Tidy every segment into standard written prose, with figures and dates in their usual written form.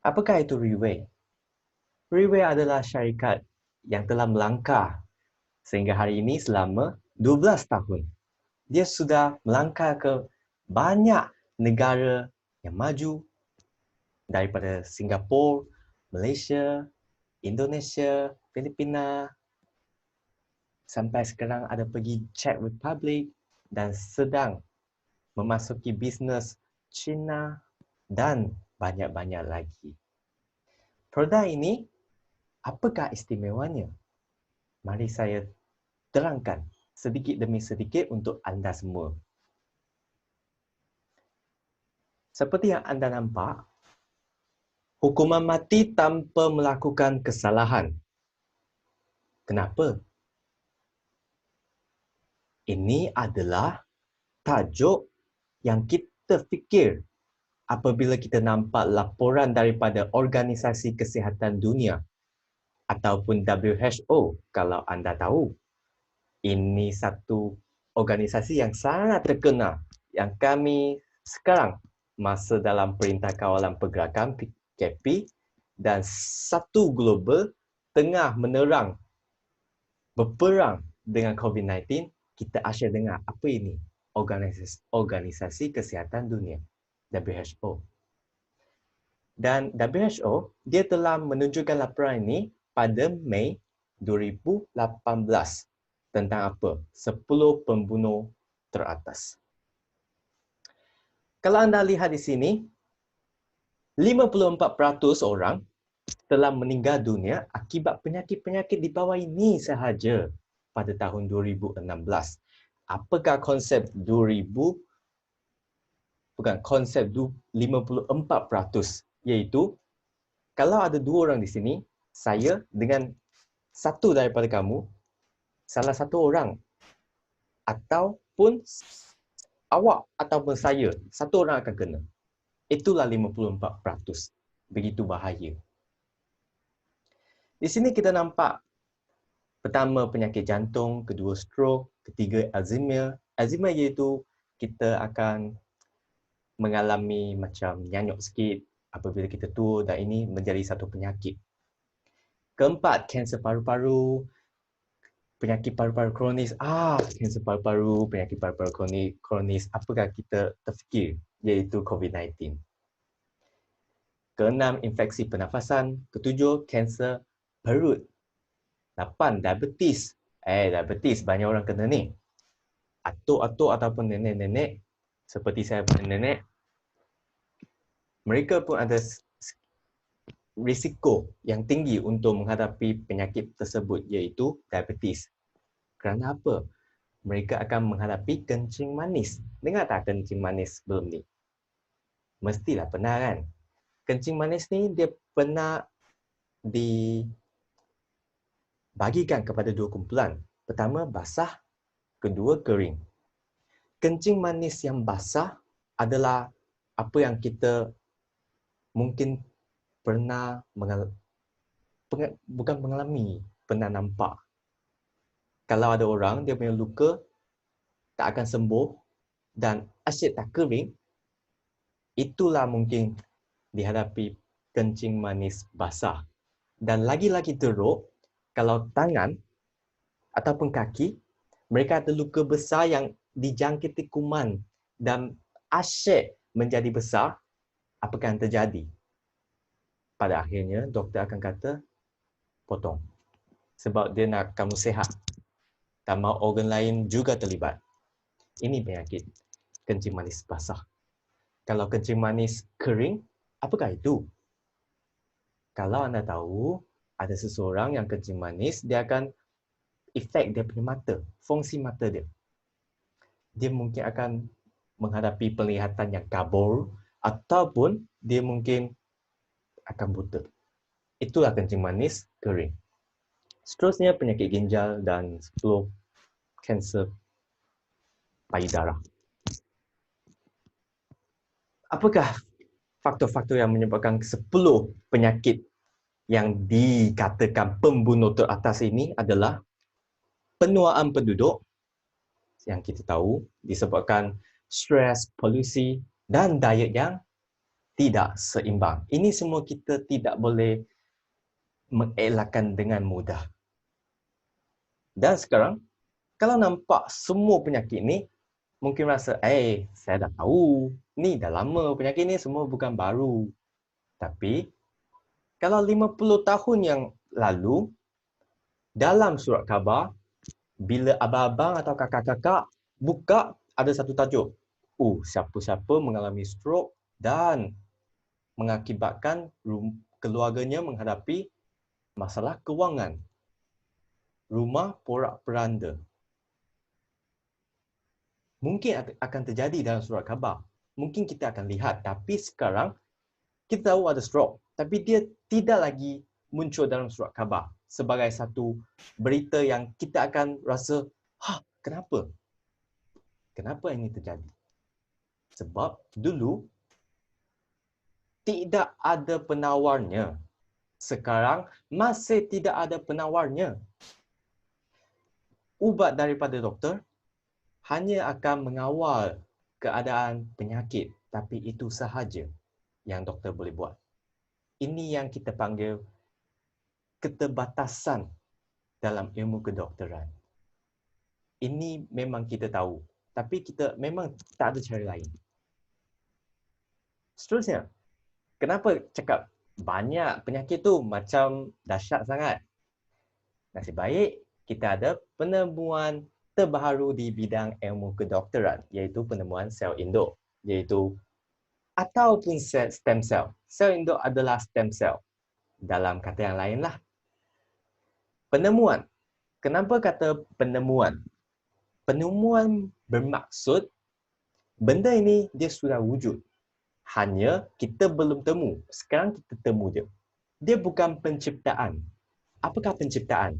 Apakah itu Riway? Riway adalah syarikat yang telah melangkah sehingga hari ini selama 12 tahun. Dia sudah melangkah ke banyak negara yang maju daripada Singapura, Malaysia, Indonesia, Filipina, sampai sekarang ada pergi Czech Republic dan sedang memasuki bisnes China dan banyak-banyak lagi. Produk ini, apakah istimewanya? Mari saya terangkan sedikit demi sedikit untuk anda semua. Seperti yang anda nampak, hukuman mati tanpa melakukan kesalahan. Kenapa? Ini adalah tajuk yang kita fikir apabila kita nampak laporan daripada Organisasi Kesihatan Dunia ataupun WHO kalau anda tahu. Ini satu organisasi yang sangat terkenal yang kami sekarang masa dalam Perintah Kawalan Pergerakan PKP dan satu global tengah menerang berperang dengan COVID-19, kita asyik dengar apa ini Organisasi Kesihatan Dunia, WHO. Dan WHO dia telah menunjukkan laporan ini pada Mei 2018 tentang apa? 10 pembunuh teratas. Kalau anda lihat di sini, 54% orang telah meninggal dunia akibat penyakit-penyakit di bawah ini sahaja pada tahun 2016. Apakah konsep 2000? Bukan, konsep 54%, iaitu kalau ada dua orang di sini, saya dengan satu daripada kamu, salah satu orang ataupun awak ataupun saya, satu orang akan kena. Itulah 54%. Begitu bahaya. Di sini kita nampak pertama penyakit jantung, kedua stroke, ketiga Alzheimer. Alzheimer iaitu kita akan mengalami macam nyanyuk sikit apabila kita tua dan ini menjadi satu penyakit. Keempat, kanser paru-paru, penyakit paru-paru kronis. Kanser paru-paru, penyakit paru-paru kronis. Apakah kita terfikir? Iaitu COVID-19. Keenam, infeksi pernafasan. Ketujuh, kanser perut. 8, diabetes. Diabetes banyak orang kena ni. Atuk-atuk ataupun nenek-nenek, seperti saya punya nenek, mereka pun ada risiko yang tinggi untuk menghadapi penyakit tersebut, iaitu diabetes. Kerana apa? Mereka akan menghadapi kencing manis. Dengar tak kencing manis sebelum ni? Mestilah pernah kan? Kencing manis ni dia pernah dibagikan kepada dua kumpulan. Pertama, basah. Kedua, kering. Kencing manis yang basah adalah apa yang kita mungkin pernah bukan mengalami, pernah nampak. Kalau ada orang, dia punya luka tak akan sembuh dan asyik tak kering, itulah mungkin dihadapi kencing manis basah. Dan lagi-lagi teruk, kalau tangan ataupun kaki, mereka ada luka besar yang dijangkiti kuman dan asyik menjadi besar, apakah yang terjadi? Pada akhirnya, doktor akan kata, potong. Sebab dia nak kamu sihat. Tak mahu organ lain juga terlibat. Ini penyakit kencing manis basah. Kalau kencing manis kering, apakah itu? Kalau anda tahu, ada seseorang yang kencing manis, dia akan efek dia punya mata, fungsi mata dia. Dia mungkin akan menghadapi penglihatan yang kabur ataupun dia mungkin akan buta. Itulah kencing manis kering. Seterusnya penyakit ginjal dan 10 kanser payudara. Apakah faktor-faktor yang menyebabkan 10 penyakit yang dikatakan pembunuh teratas ini adalah penuaan penduduk yang kita tahu disebabkan stres, polusi dan diet yang tidak seimbang. Ini semua kita tidak boleh mengelakkan dengan mudah. Dan sekarang, kalau nampak semua penyakit ni, mungkin rasa, saya dah tahu. Ni dah lama, penyakit ni semua bukan baru. Tapi, kalau 50 tahun yang lalu, dalam surat khabar, bila abang-abang atau kakak-kakak buka, ada satu tajuk. Siapa-siapa mengalami stroke dan mengakibatkan keluarganya menghadapi masalah kewangan. Rumah porak-peranda. Mungkin akan terjadi dalam surat khabar. Mungkin kita akan lihat. Tapi sekarang, kita tahu ada stroke. Tapi dia tidak lagi muncul dalam surat khabar. Sebagai satu berita yang kita akan rasa, kenapa? Kenapa ini terjadi? Sebab dulu, tidak ada penawarnya. Sekarang, masih tidak ada penawarnya. Ubat daripada doktor hanya akan mengawal keadaan penyakit, tapi itu sahaja yang doktor boleh buat. Ini yang kita panggil keterbatasan dalam ilmu kedokteran. Ini memang kita tahu, tapi kita memang tak ada cara lain. Seterusnya, kenapa cakap banyak penyakit tu macam dahsyat sangat? Nasib baik kita ada penemuan terbaru di bidang ilmu kedokteran, iaitu penemuan sel induk, ataupun stem cell. Sel induk adalah stem cell. Dalam kata yang lain lah. Penemuan. Kenapa kata penemuan? Penemuan bermaksud benda ini dia sudah wujud. Hanya kita belum temu. Sekarang kita temu dia. Dia bukan penciptaan. Apakah penciptaan?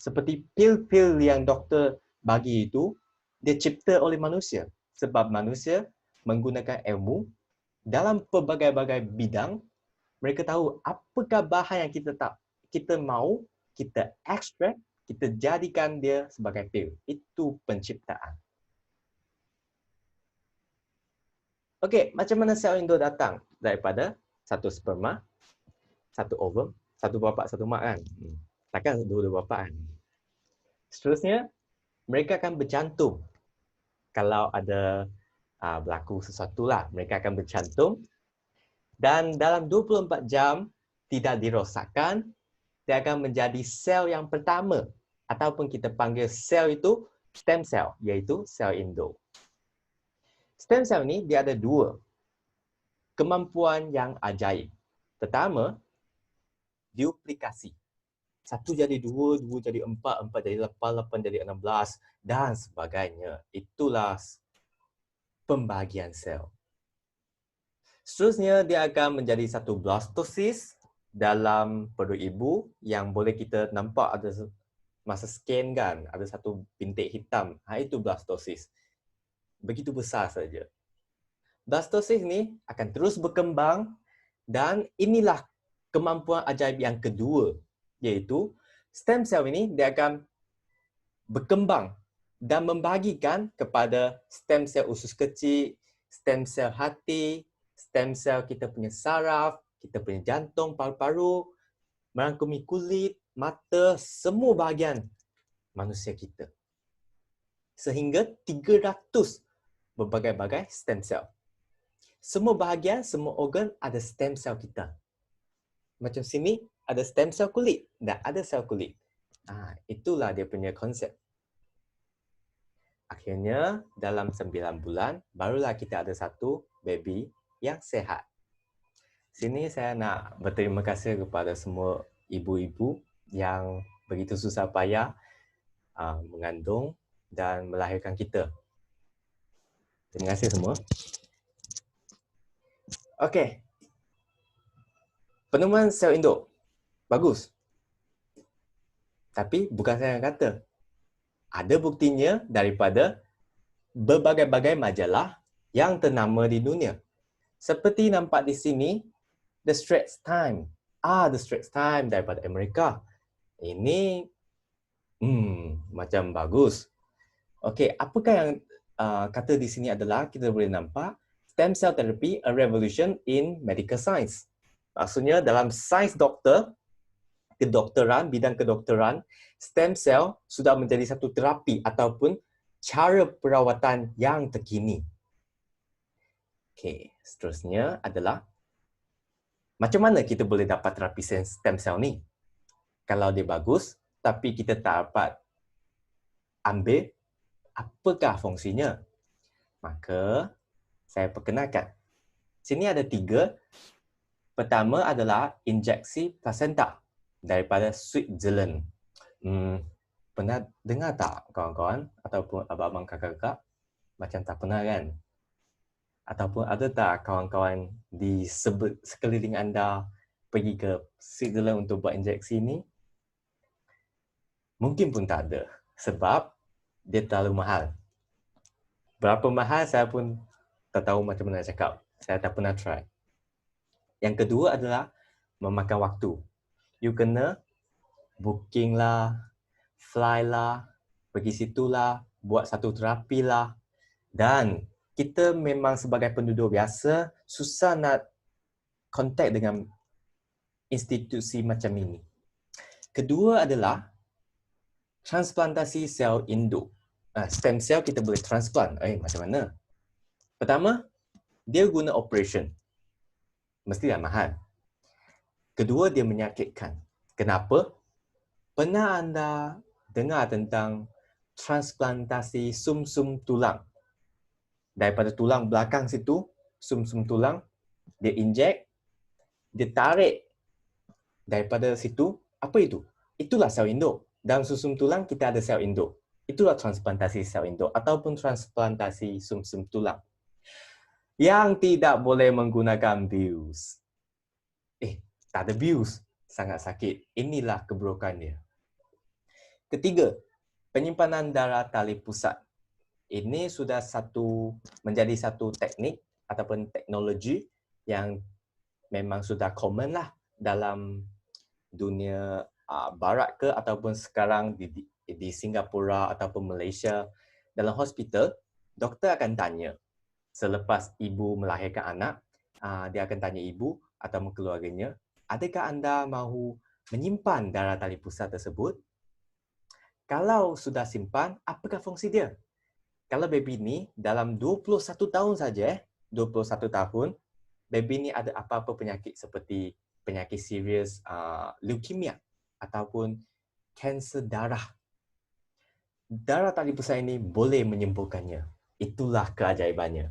Seperti pil-pil yang doktor bagi itu, dia cipta oleh manusia. Sebab manusia menggunakan ilmu dalam pelbagai-bagai bidang. Mereka tahu apakah bahan yang kita mahu, kita ekstrak, kita jadikan dia sebagai pil. Itu penciptaan. Okey, macam mana sel induk datang? Daripada satu sperma, satu ovum, satu bapa, satu mak kan? Takkan dua-dua bapa kan? Seterusnya, mereka akan bercantum. Kalau ada berlaku sesuatu lah, mereka akan bercantum. Dan dalam 24 jam, tidak dirosakkan, dia akan menjadi sel yang pertama. Ataupun kita panggil sel itu stem cell, iaitu sel induk. Stem cell ni, dia ada dua kemampuan yang ajaib. Pertama, duplikasi. 1 jadi 2, 2 jadi 4, 4 jadi 8, 8 jadi 16 dan sebagainya. Itulah pembahagian sel. Seterusnya dia akan menjadi satu blastosis dalam perut ibu yang boleh kita nampak ada masa scan kan, ada satu bintik hitam. Itu blastosis. Begitu besar saja. Blastosis ni akan terus berkembang dan inilah kemampuan ajaib yang kedua, iaitu stem cell ini dia akan berkembang dan membahagikan kepada stem cell usus kecil, stem cell hati, stem cell kita punya saraf, kita punya jantung, paru-paru, merangkumi kulit, mata, semua bahagian manusia kita. Sehingga 300 berbagai-bagai stem cell. Semua bahagian, semua organ ada stem cell kita. Macam sini ada stem cell kulit dan ada sel kulit. Itulah dia punya konsep. Akhirnya dalam 9 bulan barulah kita ada satu baby yang sehat. Sini saya nak berterima kasih kepada semua ibu-ibu yang begitu susah payah mengandung dan melahirkan kita. Terima kasih semua. Okey. Penemuan sel induk. Bagus. Tapi bukan saya yang kata. Ada buktinya daripada berbagai-bagai majalah yang ternama di dunia. Seperti nampak di sini, The Straits Times. The Straits Times daripada Amerika. Ini macam bagus. Okey, apakah yang kata di sini adalah kita boleh nampak Stem cell therapy, a revolution in medical science. Maksudnya dalam sains kedokteran, bidang kedokteran, stem cell sudah menjadi satu terapi ataupun cara perawatan yang terkini. Okey, seterusnya adalah macam mana kita boleh dapat terapi stem cell ni? Kalau dia bagus, tapi kita tak dapat ambil, apakah fungsinya? Maka, saya perkenalkan. Sini ada 3. Pertama adalah injeksi placenta daripada Switzerland. Pernah dengar tak kawan-kawan ataupun abang-abang kakak-kakak? Macam tak pernah kan? Ataupun ada tak kawan-kawan di sekeliling anda pergi ke Switzerland untuk buat injeksi ni? Mungkin pun tak ada. Sebab dia terlalu mahal. Berapa mahal saya pun tak tahu macam mana nak cakap. Saya tak pernah try. Yang kedua adalah memakan waktu. You kena booking lah, fly lah, pergi situ lah, buat satu terapi lah. Dan kita memang sebagai penduduk biasa, susah nak contact dengan institusi macam ini. Kedua adalah transplantasi sel induk. Stem cell kita boleh transplant. Macam mana? Pertama, dia guna operation. Mestilah mahal. Kedua, dia menyakitkan. Kenapa? Pernah anda dengar tentang transplantasi sum-sum tulang? Daripada tulang belakang situ, sum-sum tulang, dia injek, dia tarik daripada situ. Apa itu? Itulah sel induk. Dalam sum-sum tulang kita ada sel induk. Itulah transplantasi sel induk ataupun transplantasi sum-sum tulang. Yang tidak boleh menggunakan bius. Tak ada bius. Sangat sakit. Inilah keburukannya. Ketiga, penyimpanan darah tali pusat. Ini sudah menjadi satu teknik ataupun teknologi yang memang sudah common lah dalam dunia barat ke ataupun sekarang di Singapura ataupun Malaysia. Dalam hospital, doktor akan tanya selepas ibu melahirkan anak, dia akan tanya ibu atau keluarganya, adakah anda mahu menyimpan darah tali pusat tersebut? Kalau sudah simpan, apakah fungsi dia? Kalau baby ni dalam 21 tahun saja, 21 tahun, baby ni ada apa-apa penyakit seperti penyakit serius leukemia ataupun kanser darah. Darah tali pusat ini boleh menyembuhkannya. Itulah keajaibannya.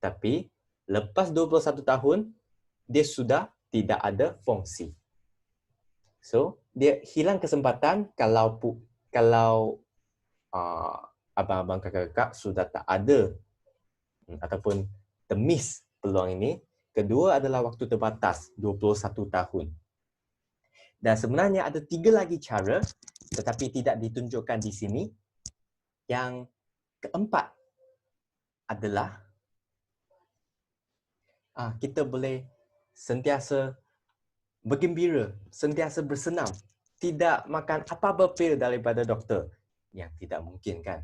Tapi lepas 21 tahun, dia sudah tidak ada fungsi. So, dia hilang kesempatan kalau abang-abang kakak-kakak sudah tak ada ataupun temis peluang ini. Kedua adalah waktu terbatas, 21 tahun. Dan sebenarnya ada 3 lagi cara tetapi tidak ditunjukkan di sini. Yang keempat adalah kita boleh sentiasa bergembira, sentiasa bersenam, tidak makan apa-apa pil daripada doktor. Yang tidak mungkin kan.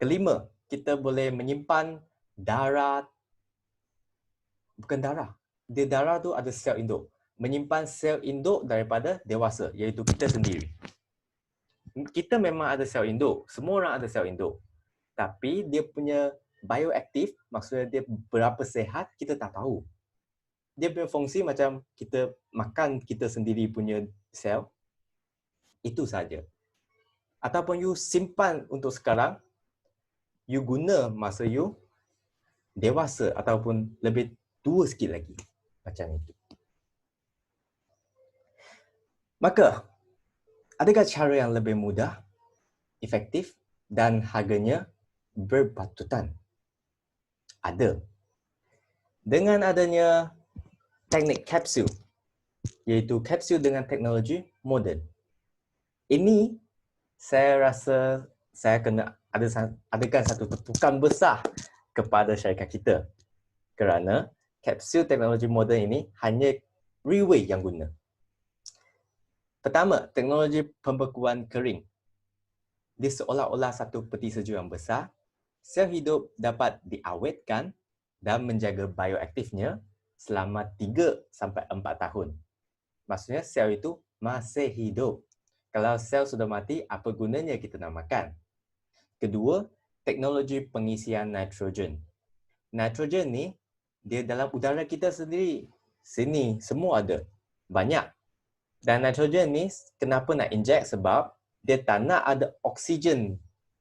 Kelima, kita boleh menyimpan darah, bukan darah. Di darah tu ada sel induk. Menyimpan sel induk daripada dewasa, iaitu kita sendiri. Kita memang ada sel induk. Semua orang ada sel induk. Tapi dia punya bioaktif, maksudnya dia berapa sehat, kita tak tahu. Dia punya fungsi macam kita makan kita sendiri punya sel, itu saja. Ataupun you simpan untuk sekarang, you guna masa you dewasa ataupun lebih tua sikit lagi. Macam itu. Maka, adakah cara yang lebih mudah, efektif dan harganya berpatutan? Ada. Dengan adanya teknik kapsul, iaitu kapsul dengan teknologi moden. Ini saya rasa saya kena adakan satu tepukan besar kepada syarikat kita. Kerana kapsul teknologi moden ini hanya Reway yang guna. Pertama, teknologi pembekuan kering. Dia seolah-olah satu peti sejuk yang besar. Sel hidup dapat diawetkan dan menjaga bioaktifnya selama 3-4 tahun. Maksudnya sel itu masih hidup. Kalau sel sudah mati, apa gunanya kita nak makan? Kedua, teknologi pengisian nitrogen. Nitrogen ni, dia dalam udara kita sendiri. Sini, semua ada. Banyak. Dan nitrogen ni, kenapa nak inject? Sebab dia tak nak ada oksigen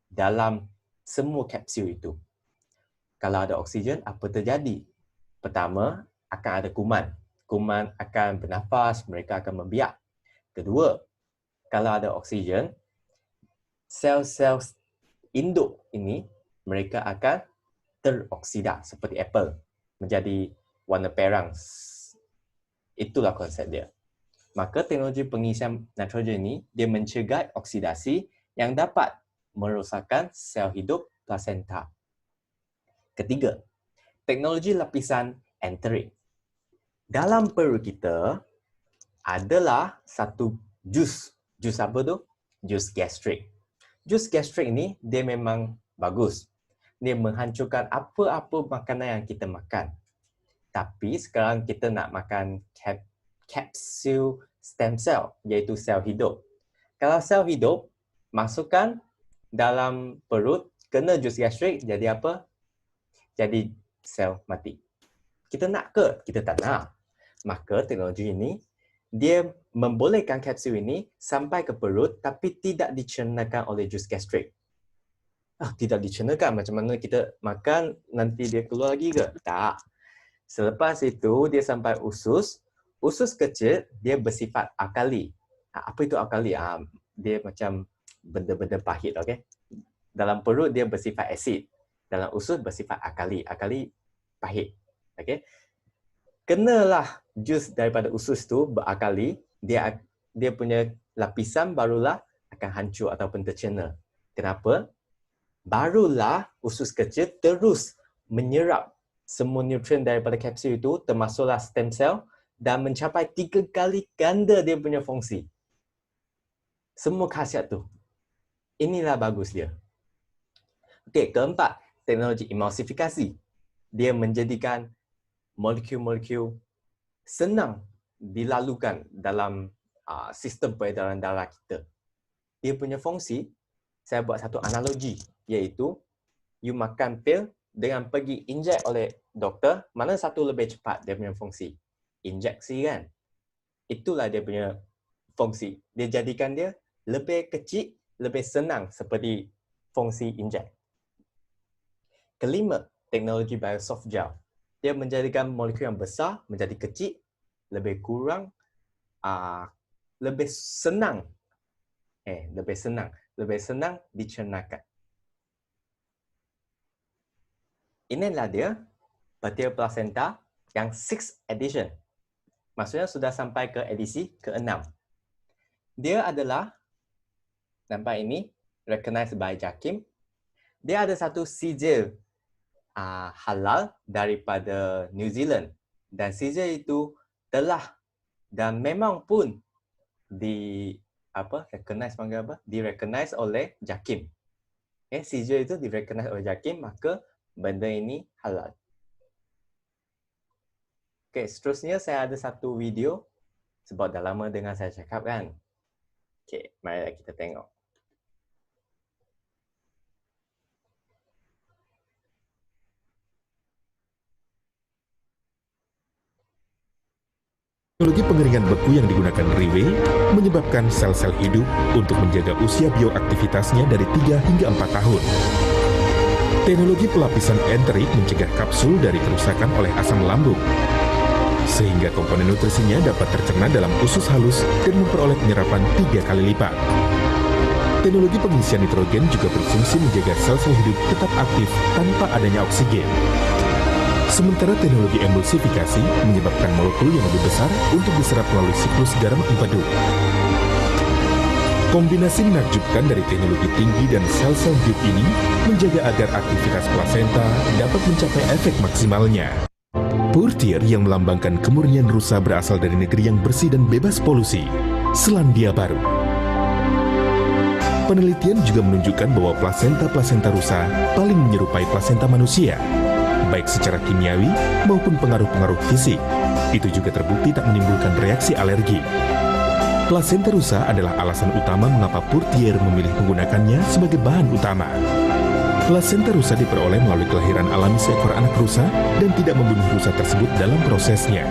dalam semua kapsul itu. Kalau ada oksigen, apa terjadi? Pertama, akan ada kuman. Kuman akan bernafas, mereka akan membiak. Kedua, kalau ada oksigen, sel-sel induk ini, mereka akan teroksida seperti apel, menjadi warna perang. Itulah konsep dia. Maka teknologi pengisian nitrogen ini, dia mencegah oksidasi yang dapat merosakkan sel hidup plasenta. Ketiga, teknologi lapisan enterik. Dalam perut kita adalah satu jus. Jus apa tu? Jus gastrik. Jus gastrik ni dia memang bagus. Dia menghancurkan apa-apa makanan yang kita makan. Tapi sekarang kita nak makan kapsul stem cell, iaitu sel hidup. Kalau sel hidup, masukkan dalam perut, kena jus gastrik, jadi apa? Jadi sel mati. Kita nak ke? Kita tak nak. Maka teknologi ini, dia membolehkan kapsul ini sampai ke perut tapi tidak dicernakan oleh jus gastrik. Tidak dicernakan, macam mana kita makan nanti dia keluar lagi ke? Tak. Selepas itu, dia sampai usus. Usus kecil, dia bersifat alkali. Apa itu alkali? Dia macam benda-benda pahit, okey? Dalam perut, dia bersifat asid. Dalam usus, bersifat alkali. Alkali pahit, okey? Kenalah jus daripada usus tu beralkali, dia punya lapisan barulah akan hancur ataupun tercerna. Kenapa? Barulah usus kecil terus menyerap semua nutrien daripada kapsul itu, termasuklah stem cell, dan mencapai 3 kali ganda dia punya fungsi. Semua khasiat tu. Inilah bagus dia. Okey, keempat, teknologi emulsifikasi. Dia menjadikan molekul-molekul senang dilalukan dalam sistem peredaran darah kita. Dia punya fungsi, saya buat satu analogi, iaitu you makan pil dengan pergi injek oleh doktor, mana satu lebih cepat dia punya fungsi? Injeksi kan? Itulah dia punya fungsi. Dia jadikan dia lebih kecil, lebih senang seperti fungsi injek. Kelima, teknologi biosoft gel. Dia menjadikan molekul yang besar menjadi kecil, lebih kurang, lebih senang. Lebih senang dicernakan. Inilah dia petir plasenta yang 6th edition. Maksudnya sudah sampai ke edisi ke-6. Dia adalah, nampak ini, recognized by JAKIM. Dia ada satu sijil halal daripada New Zealand. Dan sijil itu telah dan memang pun di-recognize oleh JAKIM. Sijil itu di-recognize oleh JAKIM, maka benda ini halal. Seterusnya saya ada satu video sebab dah lama dengar saya cakap kan. Mari kita tengok. Teknologi pengeringan beku yang digunakan Riway menyebabkan sel-sel hidup untuk menjaga usia bioaktivitasnya dari 3 hingga 4 tahun. Teknologi pelapisan enterik mencegah kapsul dari kerusakan oleh asam lambung, sehingga komponen nutrisinya dapat tercerna dalam usus halus dan memperoleh penyerapan 3 kali lipat. Teknologi pengisian nitrogen juga berfungsi menjaga sel-sel hidup tetap aktif tanpa adanya oksigen. Sementara teknologi emulsifikasi menyebabkan molekul yang lebih besar untuk diserap melalui siklus garam empedu. Kombinasi menakjubkan dari teknologi tinggi dan sel-sel hidup ini menjaga agar aktivitas plasenta dapat mencapai efek maksimalnya. Portir yang melambangkan kemurnian rusa berasal dari negeri yang bersih dan bebas polusi, Selandia Baru. Penelitian juga menunjukkan bahwa plasenta rusa paling menyerupai plasenta manusia. baik secara kimiawi maupun pengaruh-pengaruh fisik. Itu juga terbukti tak menimbulkan reaksi alergi. Plasenta rusa adalah alasan utama mengapa Pourtier memilih menggunakannya sebagai bahan utama. Plasenta rusa diperoleh melalui kelahiran alami seekor anak rusa dan tidak membunuh rusa tersebut dalam prosesnya.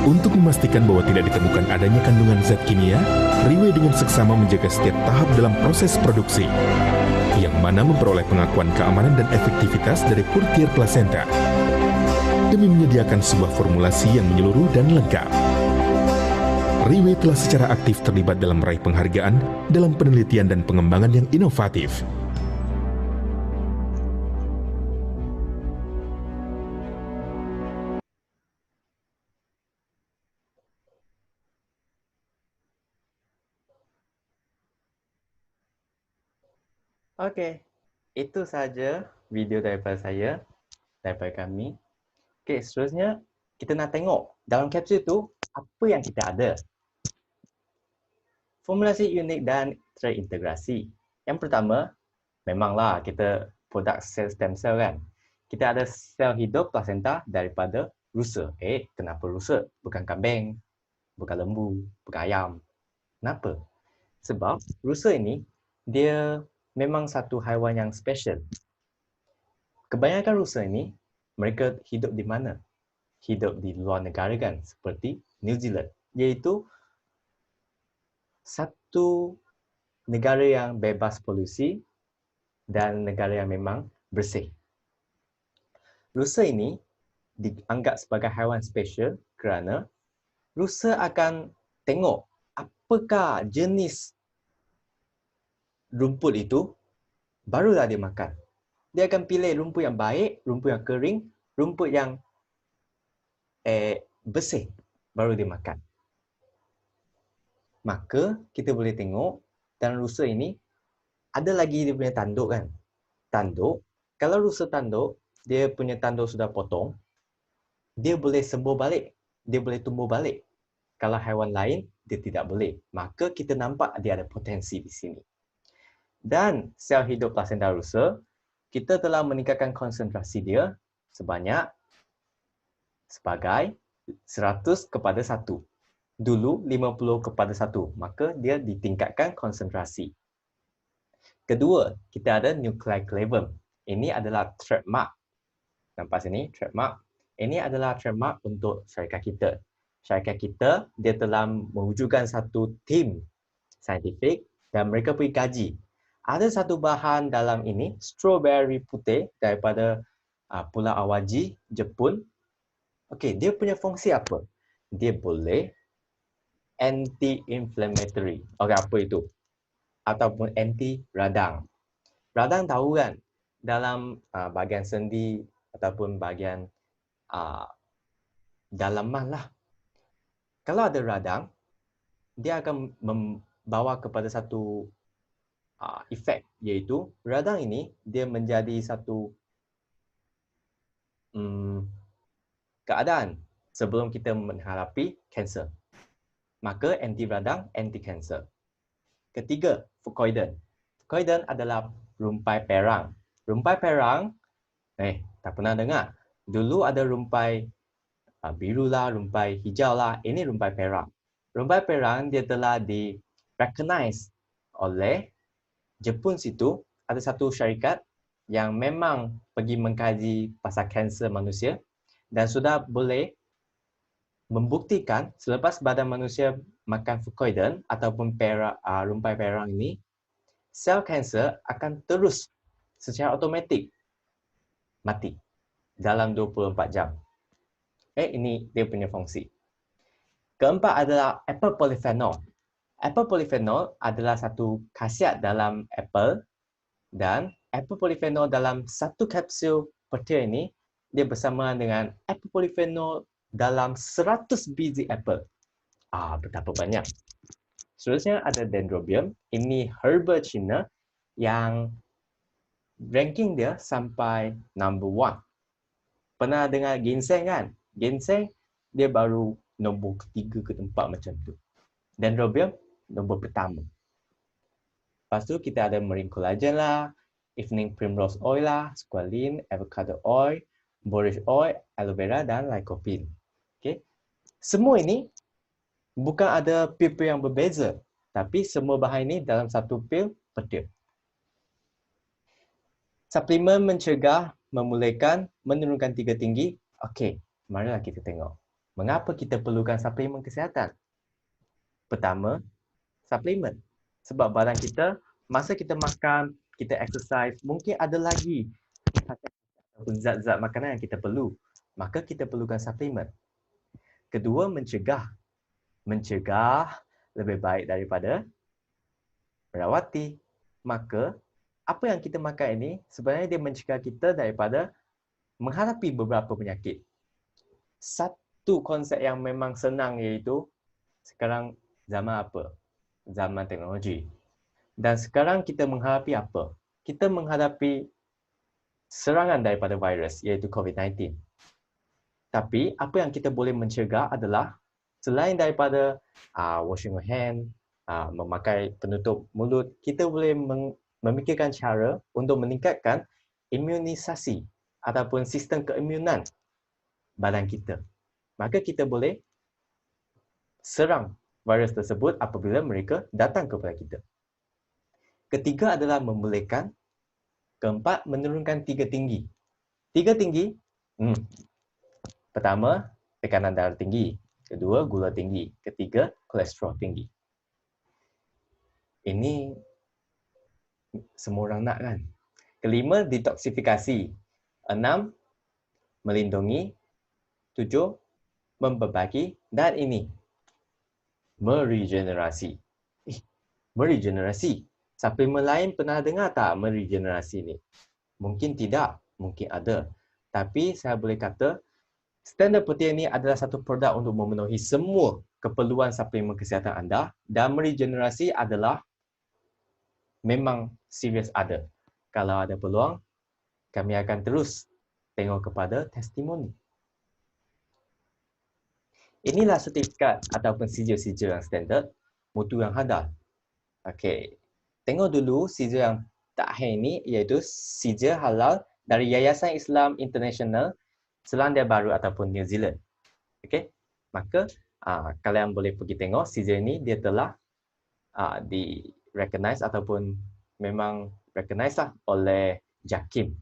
Untuk memastikan bahwa tidak ditemukan adanya kandungan zat kimia, Riwe dengan seksama menjaga setiap tahap dalam proses produksi, yang mana memperoleh pengakuan keamanan dan efektivitas dari Pourtier Placenta, demi menyediakan sebuah formulasi yang menyeluruh dan lengkap. Riwe telah secara aktif terlibat dalam meraih penghargaan dalam penelitian dan pengembangan yang inovatif. Okey, itu saja video daripada saya, daripada kami. Okey, seterusnya kita nak tengok dalam kapsul itu apa yang kita ada. Formulasi unik dan terintegrasi. Yang pertama, memanglah kita produk sel stem cell kan. Kita ada sel hidup plasenta daripada rusa. Kenapa rusa? Bukan kambing, bukan lembu, bukan ayam. Kenapa? Sebab rusa ini dia memang satu haiwan yang special. Kebanyakan rusa ini, mereka hidup di mana? Hidup di luar negara kan, seperti New Zealand. Iaitu satu negara yang bebas polusi dan negara yang memang bersih. Rusa ini dianggap sebagai haiwan special kerana rusa akan tengok apakah jenis rumput itu, barulah dia makan. Dia akan pilih rumput yang baik, rumput yang kering, rumput yang bersih, baru dia makan. Maka kita boleh tengok dalam rusa ini ada lagi dia punya tanduk kan. Tanduk, kalau rusa tanduk, dia punya tanduk sudah potong, dia boleh sembuh balik, dia boleh tumbuh balik. Kalau haiwan lain, dia tidak boleh. Maka kita nampak dia ada potensi di sini. Dan sel hidup plasenta rusa, kita telah meningkatkan konsentrasi dia sebanyak sebagai 100:1. Dulu 50:1, maka dia ditingkatkan konsentrasi. Kedua, kita ada nuclear clavum. Ini adalah trademark. Nampak sini, trademark. Ini adalah trademark untuk syarikat kita. Syarikat kita, dia telah mewujudkan satu tim saintifik dan mereka pergi kaji. Ada satu bahan dalam ini, strawberry putih daripada Pulau Awaji, Jepun. Okey, dia punya fungsi apa? Dia boleh anti-inflammatory. Okey, apa itu? Ataupun anti-radang. Radang tahu kan? Dalam bahagian sendi ataupun bahagian dalaman lah. Kalau ada radang, dia akan membawa kepada satu efek, iaitu radang ini dia menjadi satu keadaan sebelum kita menghadapi kanser. Maka anti radang, anti kanser. Ketiga, fucoidan. Fucoidan adalah rumpai perang. Rumpai perang, tak pernah dengar. Dulu ada rumpai biru lah, rumpai hijau lah. Ini rumpai perang. Rumpai perang dia telah di-recognize oleh Jepun situ. Ada satu syarikat yang memang pergi mengkaji pasal kanser manusia dan sudah boleh membuktikan selepas badan manusia makan fucoidan ataupun rumpai perang ini, sel kanser akan terus secara automatik mati dalam 24 jam. Ini dia punya fungsi. Keempat adalah apple polyphenol. Apple polyphenol adalah satu khasiat dalam apple dan apple polyphenol dalam satu kapsul Pourtier ini dia bersama dengan apple polyphenol dalam 100 biji apple. Betapa banyak. Seterusnya ada dendrobium. Ini herba Cina yang ranking dia sampai number 1. Pernah dengar ginseng kan? Ginseng dia baru nombor ketiga ke empat macam tu. Dendrobium nombor pertama. Lepas tu kita ada marine collagen lah, evening primrose oil lah, squalene, avocado oil, borage oil, aloe vera dan lycopene. Okey. Semua ini bukan ada pil-pil yang berbeza, tapi semua bahan ini dalam satu pil per dia. Suplemen mencegah, memulihkan, menurunkan tiga tinggi. Okey, marilah kita tengok. Mengapa kita perlukan suplemen kesihatan? Pertama, suplemen. Sebab badan kita, masa kita makan, kita exercise, mungkin ada lagi zat-zat makanan yang kita perlu. Maka kita perlukan suplemen. Kedua, mencegah. Mencegah lebih baik daripada merawati. Maka, apa yang kita makan ini sebenarnya dia mencegah kita daripada menghadapi beberapa penyakit. Satu konsep yang memang senang iaitu sekarang zaman apa? Zaman teknologi. Dan sekarang kita menghadapi apa? Kita menghadapi serangan daripada virus iaitu COVID-19. Tapi apa yang kita boleh mencegah adalah selain daripada washing your hand, memakai penutup mulut, kita boleh memikirkan cara untuk meningkatkan imunisasi ataupun sistem keimunan badan kita. Maka kita boleh serang virus tersebut apabila mereka datang kepada kita. Ketiga adalah memulihkan. Keempat, menurunkan tiga tinggi. Tiga tinggi, pertama, tekanan darah tinggi. Kedua, gula tinggi. Ketiga, kolesterol tinggi. Ini semua orang nak kan? Kelima, detoksifikasi. 6, melindungi. 7, memperbaiki. Dan ini, meregenerasi. Meregenerasi. Suplemen lain pernah dengar tak meregenerasi ni? Mungkin tidak, mungkin ada. Tapi saya boleh kata, Standard Protein ini adalah satu produk untuk memenuhi semua keperluan suplemen kesihatan anda dan meregenerasi adalah memang serius ada. Kalau ada peluang, kami akan terus tengok kepada testimoni. Inilah sertifikat ataupun sijil-sijil yang standard, mutu yang halal. Okey. Tengok dulu sijil yang terakhir ini iaitu sijil halal dari Yayasan Islam International Selandia Baru ataupun New Zealand. Okey. Maka kalian boleh pergi tengok sijil ini dia telah di-recognize ataupun memang recognize lah oleh JAKIM.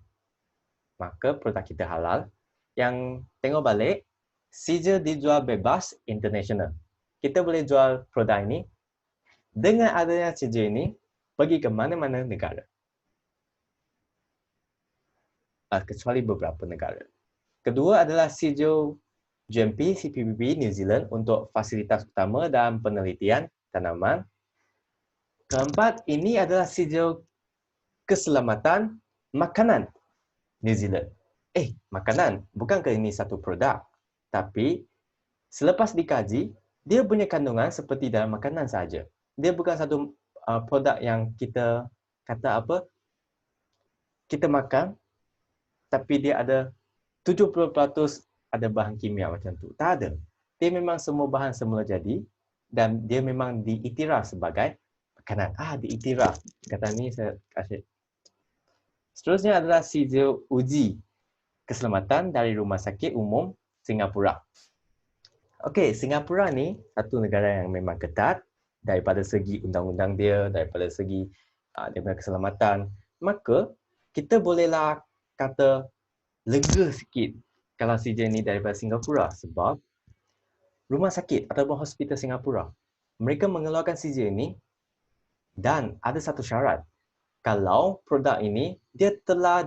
Maka produk kita halal. Yang tengok balik, sijil dijual bebas international. Kita boleh jual produk ini dengan adanya sijil ini pergi ke mana-mana negara. Kecuali beberapa negara. Kedua adalah sijil GMP CPPB New Zealand untuk fasilitas utama dan penelitian tanaman. Keempat, ini adalah sijil keselamatan makanan New Zealand. Makanan, bukankah ini satu produk? Tapi selepas dikaji, dia punya kandungan seperti dalam makanan saja. Dia bukan satu produk yang kita kata apa, kita makan, tapi dia ada 70% ada bahan kimia macam tu. Tak ada. Dia memang semua bahan semula jadi dan dia memang diiktiraf sebagai makanan. Diiktiraf. Kata ni saya kasih. Seterusnya adalah sijil uji keselamatan dari Rumah Sakit Umum Singapura. Okey, Singapura ni satu negara yang memang ketat daripada segi undang-undang dia, daripada segi dia punya keselamatan. Maka kita bolehlah kata lega sikit kalau sijil ni daripada Singapura sebab rumah sakit ataupun hospital Singapura mereka mengeluarkan sijil ini dan ada satu syarat. Kalau produk ini dia telah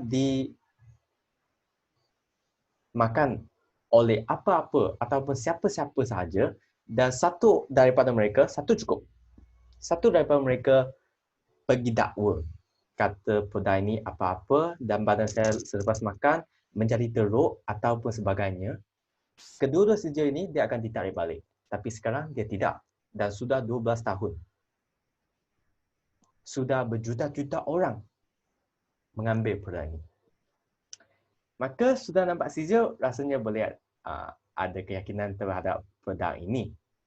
dimakan oleh apa-apa ataupun siapa-siapa sahaja dan satu daripada mereka, satu cukup. Satu daripada mereka pergi dakwa. Kata produk ini apa-apa dan badan saya selepas makan menjadi teruk ataupun sebagainya. Kedua-dua sijil ini dia akan ditarik balik. Tapi sekarang dia tidak. Dan sudah 12 tahun. Sudah berjuta-juta orang mengambil produk ini. Maka sudah nampak sijil, rasanya boleh ada keyakinan terhadap produk ini.